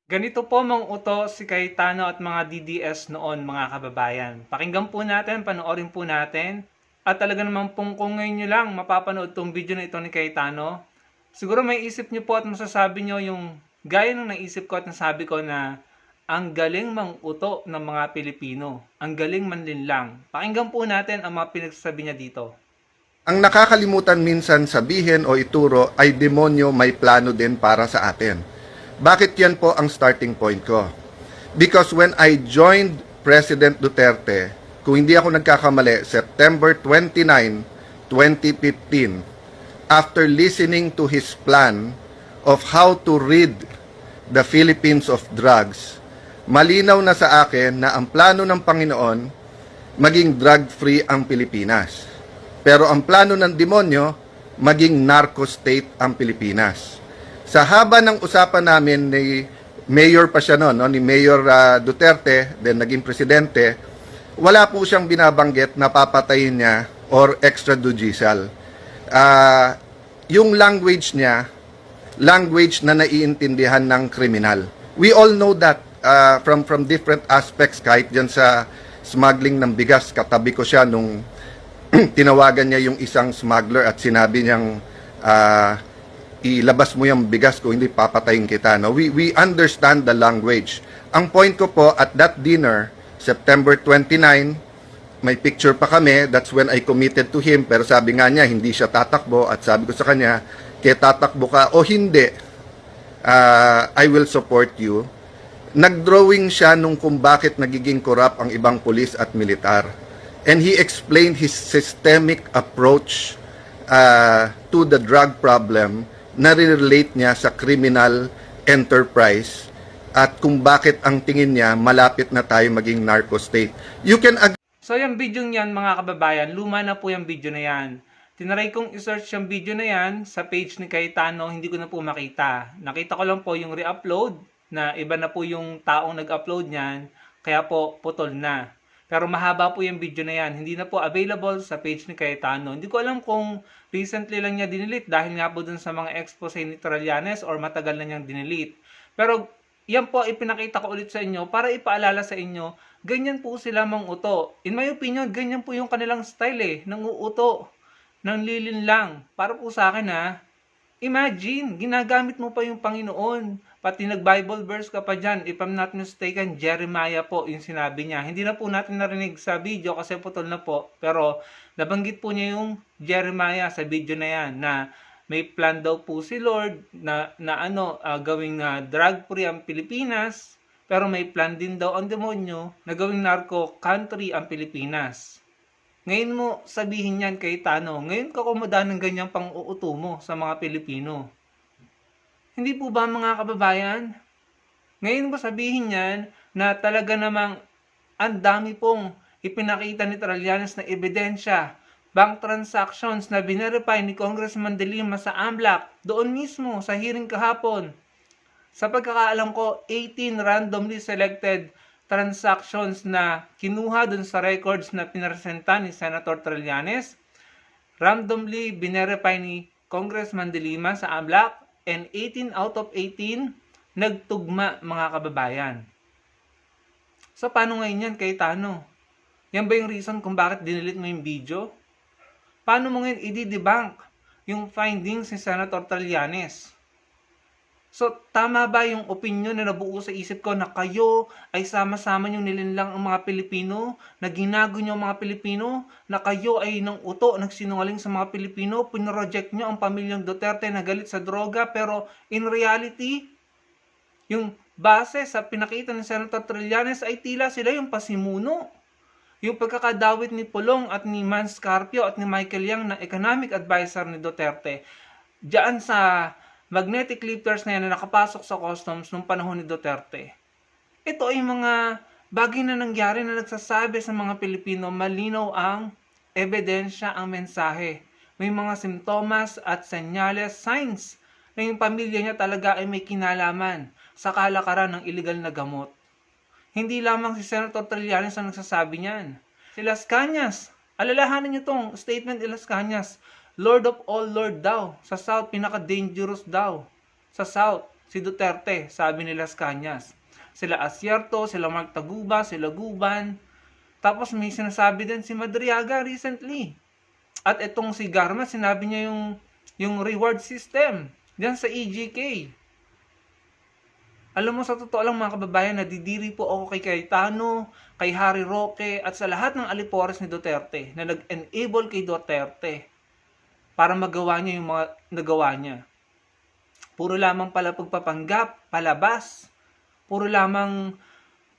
Ganito po mang-uto si Cayetano at mga DDS noon, mga kababayan. Pakinggan po natin, panoorin po natin. At talaga naman pong kung ngayon nyo lang mapapanood tong video na ito ni Cayetano, siguro may isip nyo po at masasabi nyo yung gaya ng naisip ko at nasabi ko na ang galing mang-uto ng mga Pilipino. Ang galing manlinlang. Pakinggan po natin ang mga pinagsasabi niya dito. Ang nakakalimutan minsan sabihin o ituro ay demonyo may plano din para sa atin. Bakit yan po ang starting point ko? Because when I joined President Duterte, kung hindi ako nagkakamali, September 29, 2015, after listening to his plan of how to rid the Philippines of drugs, malinaw na sa akin na ang plano ng Panginoon maging drug-free ang Pilipinas. Pero ang plano ng demonyo, maging narco-state ang Pilipinas. Sa haba ng usapan namin ni Mayor pa siya noon, ni Mayor Duterte, then naging presidente, wala po siyang binabanggit na papatayin niya or extrajudicial. Yung language niya, language na naiintindihan ng kriminal. We all know that from different aspects, kahit dyan sa smuggling ng bigas, katabi ko siya nung tinawagan niya yung isang smuggler at sinabi niyang ilabas mo yung bigas ko, hindi papatayin kita. No? We understand the language. Ang point ko po, at that dinner, September 29, may picture pa kami, that's when I committed to him, pero sabi nga niya, hindi siya tatakbo, at sabi ko sa kanya, kaya tatakbo ka o hindi, I will support you. Nagdrawing siya nung kung bakit nagiging corrupt ang ibang pulis at militar. And he explained his systemic approach to the drug problem na relate niya sa criminal enterprise at kung bakit ang tingin niya malapit na tayo maging narco state. You can agree. So yung video niyan, mga kababayan, luma na po yung video na yan. Tinaray kong i-search yung video na yan sa page ni Cayetano, hindi ko na po makita. Nakita ko lang po yung re-upload na iba na po yung taong nag-upload niyan, kaya po putol na. Pero mahaba po yung video na yan. Hindi na po available sa page ni Cayetano. Hindi ko alam kung recently lang niya dinilit dahil nga po dun sa mga expose ni Trillanes or matagal na niyang dinilit. Pero yan po ipinakita ko ulit sa inyo para ipaalala sa inyo, ganyan po sila mang-uto. In my opinion, ganyan po yung kanilang style ng uuto, ng lilin lang. Para po sa akin imagine, ginagamit mo pa yung Panginoon. Pati nag-Bible verse ka pa dyan. If I'm not mistaken, Jeremiah po yung sinabi niya. Hindi na po natin narinig sa video kasi putol na po. Pero nabanggit po niya yung Jeremiah sa video na yan na may plan daw po si Lord na gawing drug-free ang Pilipinas. Pero may plan din daw ang demonyo na gawing narco country ang Pilipinas. Ngayon mo sabihin yan kay Tano, ngayon ka kumuda ng ganyang pang-uuto mo sa mga Pilipino. Hindi po ba mga kababayan? Ngayon mo sabihin yan na talaga namang ang dami pong ipinakita ni Trillanes na ebidensya, bank transactions na binerify ni Congressman De Lima sa AMLAC doon mismo sa hearing kahapon. Sa pagkakaalam ko, 18 randomly selected transactions na kinuha dun sa records na pinresenta ni Senator Trillanes, randomly binerify ni Congressman De Lima sa AMLAC, and 18 out of 18 nagtugma, mga kababayan. So paano ngayon yan kay Tano? Yan ba yung reason kung bakit dinilit mo yung video? Paano mo ngayon i-debunk yung findings ni Senator Trillanes? So, tama ba yung opinion na nabuo sa isip ko na kayo ay sama-sama nyo nilinlang ang mga Pilipino, na ginago nyo ang mga Pilipino, na kayo ay nang uto, nagsinungaling sa mga Pilipino, pinroject nyo ang pamilyang Duterte na galit sa droga, pero in reality, yung base sa pinakita ni Senator Trillanes ay tila sila yung pasimuno. Yung pagkakadawit ni Pulong at ni Mans Carpio at ni Michael Yang na economic advisor ni Duterte, diyan sa magnetic lifters na yan na nakapasok sa customs nung panahon ni Duterte. Ito ay mga bagay na nangyari na nagsasabi sa mga Pilipino, malinaw ang ebidensya, ang mensahe. May mga simptomas at senyales, signs na yung pamilya niya talaga ay may kinalaman sa kalakaran ng illegal na gamot. Hindi lamang si Senator Trillanes ang nagsasabi niyan. Si Las Cañas, alalahanin niyo tong statement ni Las Cañas, Lord of all Lord daw. Sa South, pinaka-dangerous daw. Sa South. si Duterte, sabi nila Las Cañas. Sila Asierto, sila Mark Taguba, sila Guban. Tapos may sinasabi din si Madriaga recently. At itong si Garma, sinabi niya yung reward system diyan sa EGK. Alam mo, sa totoo lang mga kababayan, nadidiri po ako kay Cayetano, kay Harry Roque, at sa lahat ng alipores ni Duterte na nag-enable kay Duterte para magawa niya yung mga nagawa niya. Puro lamang pala pagpapanggap, palabas, puro lamang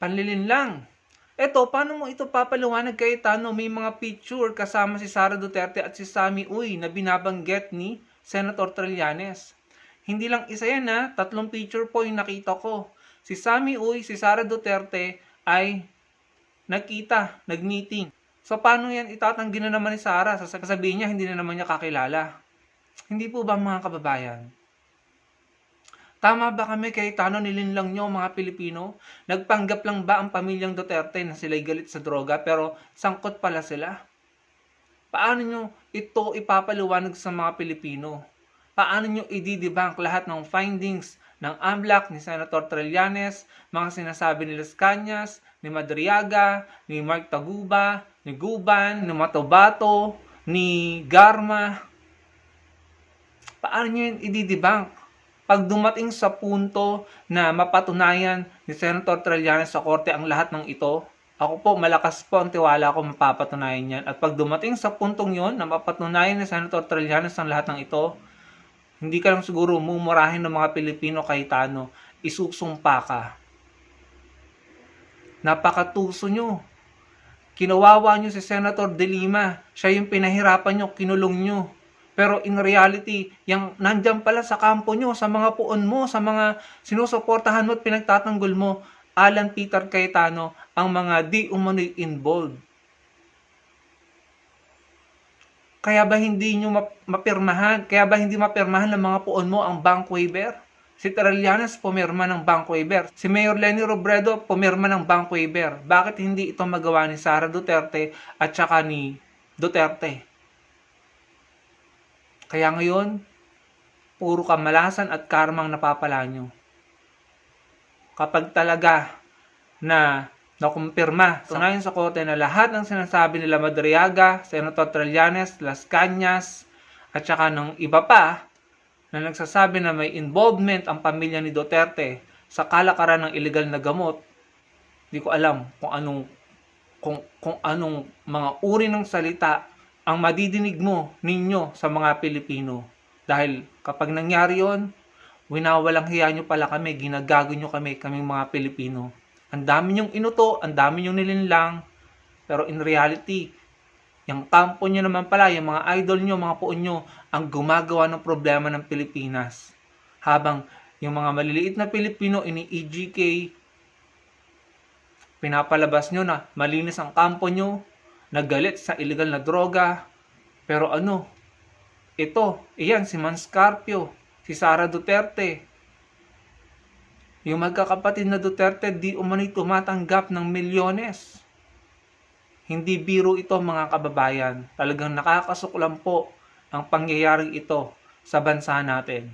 panlilin lang. Eto, paano mo ito papaliwanag kay Cayetano? May mga picture kasama si Sara Duterte at si Sammy Uy na binabanggit ni Senator Trillanes. Hindi lang isa yan ha, 3 picture po yung nakita ko. Si Sammy Uy, si Sara Duterte ay nag-meeting. So paano yan itatanggi na naman ni Sara? Sasabihin niya, hindi na naman niya kakilala. Hindi po ba mga kababayan? Tama ba kami Cayetano, nilinlang niyo mga Pilipino? Nagpanggap lang ba ang pamilyang Duterte na sila'y galit sa droga pero sangkot pala sila? Paano nyo ito ipapaliwanag sa mga Pilipino? Paano nyo i-debunk lahat ng findings ng AMLAC, ni Senator Trillanes, mga sinasabi ni Las Cañas, ni Madriaga, ni Mark Taguba, ni Guban, ni Matobato, ni Garma? Paano nyo yun i-debunk? Pag dumating sa punto na mapatunayan ni Senator Trillanes sa korte ang lahat ng ito, ako po, malakas po ang tiwala ko mapapatunayan yan. At pag dumating sa puntong yon na mapatunayan ni Senator Trillanes ang lahat ng ito, hindi ka lang siguro mumurahin ng mga Pilipino Cayetano, isusumpa ka. Napakatuso nyo. Kinawawa nyo si Senator De Lima. Siya yung pinahirapan nyo, kinulong nyo. Pero in reality, yung nandyan pala sa kampo nyo, sa mga puon mo, sa mga sinusuportahan mo at pinagtatanggol mo, Alan Peter Cayetano, ang mga di umano'y involved. Kaya ba hindi nyo mapirmahan? Kaya ba hindi mapirmahan ng mga puon mo ang bank waiver? Si Trillanes pumirma ng bank waiver. Si Mayor Leni Robredo pumirma ng bank waiver. Bakit hindi ito magawa ni Sara Duterte at saka ni Duterte? Kaya ngayon, puro kamalasan at karmang napapala nyo. Kapag talaga na nakumpirma ngayon sa korte na lahat ng sinasabi nila Madriaga, Senator Trillanes, Las Cañas, at saka ng iba pa na nagsasabi na may involvement ang pamilya ni Duterte sa kalakaran ng illegal na gamot, hindi ko alam kung anong mga uri ng salita ang madidinig mo ninyo sa mga Pilipino. Dahil kapag nangyari yon, winawalang hiya nyo pala kami, ginagago nyo kaming mga Pilipino. Ang dami nyong inuto, ang dami nyong nilinlang, pero in reality, yung kampo nyo naman pala, yung mga idol nyo, mga puon nyo, ang gumagawa ng problema ng Pilipinas. Habang yung mga maliliit na Pilipino, ini-EGK, pinapalabas nyo na malinis ang kampo nyo, nagalit sa illegal na droga, pero iyan si Manscarpio, si Sara Duterte, yung magkakapatid na Duterte, di umano'y tumatanggap ng milyones. Hindi biro ito mga kababayan. Talagang nakakasuklam po ang pangyayaring ito sa bansa natin.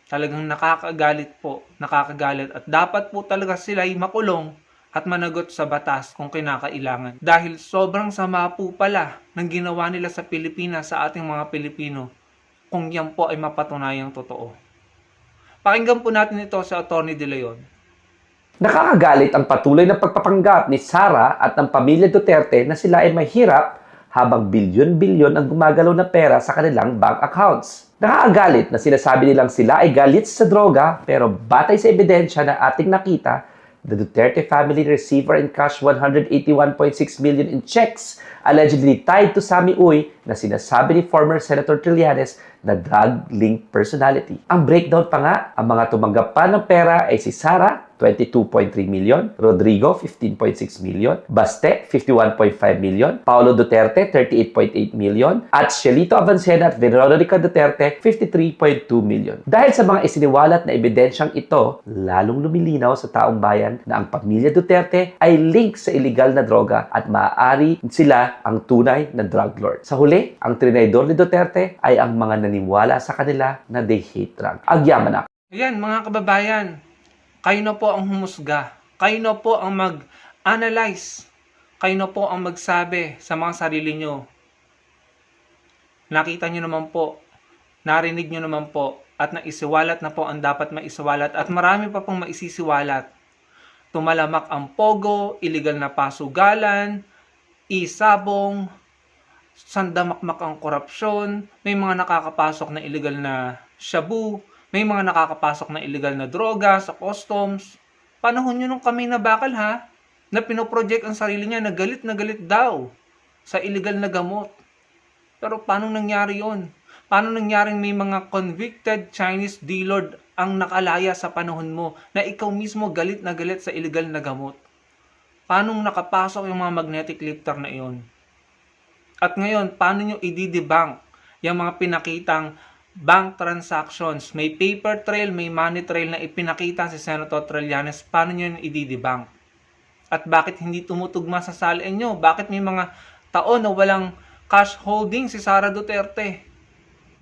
Talagang nakakagalit po, nakakagalit. At dapat po talaga sila'y makulong at managot sa batas kung kinakailangan. Dahil sobrang sama po pala ng ginawa nila sa Pilipinas, sa ating mga Pilipino, kung yan po ay mapatunayang totoo. Pakinggan po natin ito sa Atty. De Leon. Nakakagalit ang patuloy na pagpapanggap ni Sara at ng pamilya Duterte na sila ay mahirap habang bilyon-bilyon ang gumagalaw na pera sa kanilang bank accounts. Nakakagalit na sinasabi nilang sila ay galit sa droga pero batay sa ebidensya na ating nakita, the Duterte family received or encashed 181.6 million in checks allegedly tied to Sammy Uy na sinasabi ni former Senator Trillanes na drug-linked personality. Ang breakdown pa nga, ang mga tumanggap pa ng pera ay si Sara, 22.3 million, Rodrigo, 15.6 million, Baste, 51.5 million, Paolo Duterte, 38.8 million, at Shelito Avancena at Veronica Duterte, 53.2 million. Dahil sa mga isiniwalat na ebidensyang ito, lalong lumilinaw sa taong bayan na ang pamilya Duterte ay link sa illegal na droga at maaari sila ang tunay na drug lord. Sa huli, ang trinidor ni Duterte ay ang mga naniniwala sa kanila na they hate drug. Agyaman ako. Ayan, mga kababayan, kayo na po ang humusga. Kayo na po ang mag-analyze. Kayo na po ang magsabi sa mga sarili nyo. Nakita nyo naman po, narinig nyo naman po, at naisiwalat na po ang dapat maisiwalat at marami pa pong maisisiwalat. Tumalamak ang pogo, illegal na pasugalan, isabong, sandamakmak ang korupsyon, may mga nakakapasok na illegal na shabu, may mga nakakapasok na illegal na droga sa customs. Panahon nyo nung kami na bakal ha, na pinoproject ang sarili niya na galit daw sa illegal na gamot. Pero paano nangyari yon? Paano nangyaring may mga convicted Chinese dealer ang nakalaya sa panahon mo na ikaw mismo galit na galit sa illegal na gamot? Paano nakapasok yung mga magnetic lifter na iyon? At ngayon, paano nyo i-debunk yung mga pinakitang bank transactions? May paper trail, may money trail na ipinakita si Senator Trillanes. Paano nyo yun i-debunk? At bakit hindi tumutugma sa salian nyo? Bakit may mga taon na walang cash holding si Sara Duterte?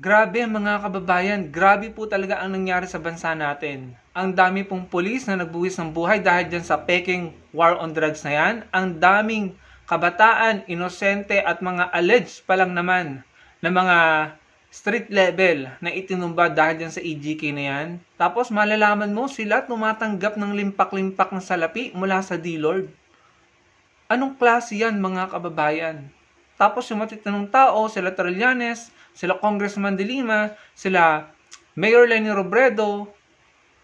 Grabe mga kababayan, grabe po talaga ang nangyari sa bansa natin. Ang dami pong pulis na nagbuwis ng buhay dahil dyan sa peking war on drugs na yan. Ang daming kabataan, inosente at mga alleged pa lang naman na mga street level na itinumba dahil dyan sa EGK na yan. Tapos malalaman mo sila tumatanggap ng limpak-limpak na salapi mula sa D-Lord. Anong klase yan mga kababayan? Tapos yung matitinong tao, sila Trillanes, sila Congressman De Lima, sila Mayor Leni Robredo,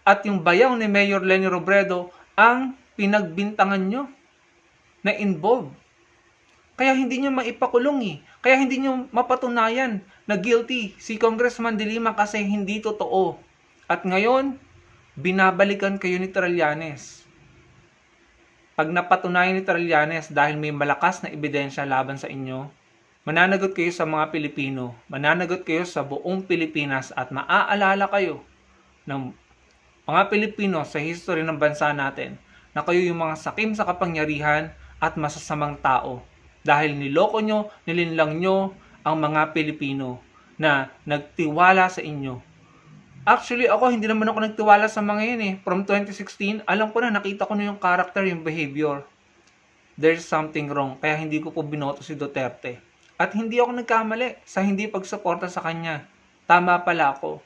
at yung bayaw ni Mayor Leni Robredo ang pinagbintangan nyo na involved. Kaya hindi nyo maipakulong eh. Kaya hindi nyo mapatunayan na guilty si Congressman De Lima kasi hindi totoo. At ngayon, binabalikan kayo ni Trillanes. Pag napatunayan ni Trillanes dahil may malakas na ebidensya laban sa inyo, mananagot kayo sa mga Pilipino, mananagot kayo sa buong Pilipinas at maaalala kayo ng mga Pilipino sa history ng bansa natin na kayo yung mga sakim sa kapangyarihan at masasamang tao. Dahil niloko nyo, nilinlang nyo ang mga Pilipino na nagtiwala sa inyo. Actually, ako hindi naman ako nagtiwala sa mga yun eh. From 2016, alam ko na, nakita ko na yung character, yung behavior. There's something wrong, kaya hindi ko po binoto si Duterte. At hindi ako nagkamali sa hindi pagsuporta sa kanya. Tama pala ako.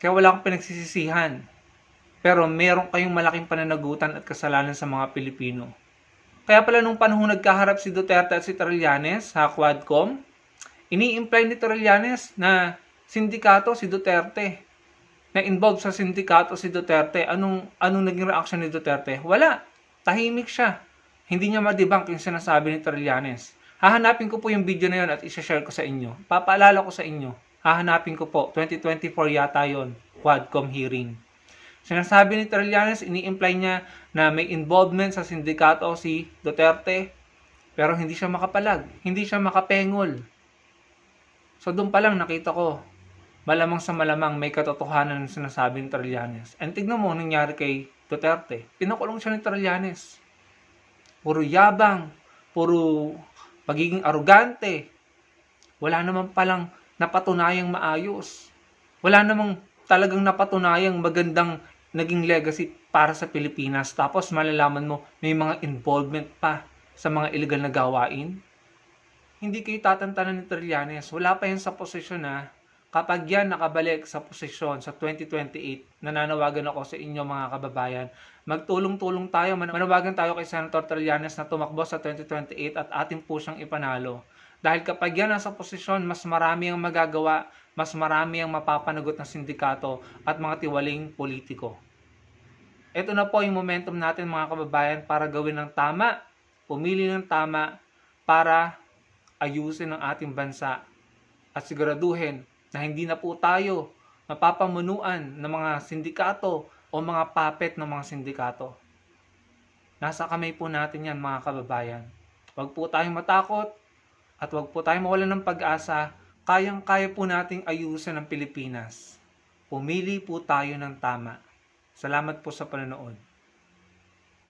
Kaya wala akong pinagsisisihan. Pero meron kayong malaking pananagutan at kasalanan sa mga Pilipino. Kaya pala nung panahon nagkaharap si Duterte at si Trillanes sa Quadcom, ini-imply ni Trillanes na sindikato si Duterte. Na involved sa sindikato si Duterte. Anong naging reaction ni Duterte? Wala. Tahimik siya. Hindi niya ma-debunk yung sinasabi ni Trillanes. Hahanapin ko po yung video na yun at isa-share ko sa inyo. Papaalala ko sa inyo. Hahanapin ko po. 2024 yata yon, Quadcom hearing. Sinasabi ni Trillanes, ini-imply niya na may involvement sa sindikato si Duterte, pero hindi siya makapalag, hindi siya makapengol. So doon pa lang nakita ko, malamang sa malamang may katotohanan na sinasabi ni Trillanes. And tignan mo nangyari kay Duterte. Pinakulong siya ni Trillanes. Puro yabang, puro pagiging arugante. Wala naman palang napatunayang maayos. Wala namang talagang napatunayang magandang naging legacy para sa Pilipinas. Tapos malalaman mo may mga involvement pa sa mga illegal na gawain. Hindi kayo tatantanan ni Trillanes. Wala pa yan sa posisyon na kapag yan nakabalik sa posisyon sa 2028, nananawagan ako sa inyo mga kababayan, magtulong-tulong tayo, manawagan tayo kay Senator Trillanes na tumakbo sa 2028 at atin po siyang ipanalo. Dahil kapag yan nasa posisyon, mas marami ang magagawa, mas marami ang mapapanagot ng sindikato at mga tiwaling politiko. Ito na po yung momentum natin mga kababayan para gawin ng tama, pumili ng tama para ayusin ang ating bansa at siguraduhin na hindi na po tayo mapapamunuan ng mga sindikato o mga puppet ng mga sindikato. Nasa kamay po natin yan mga kababayan. Huwag po tayong matakot at huwag po tayong mawalan ng pag-asa. Kayang-kaya po nating ayusin ang Pilipinas. Pumili po tayo ng tama. Salamat po sa panonood.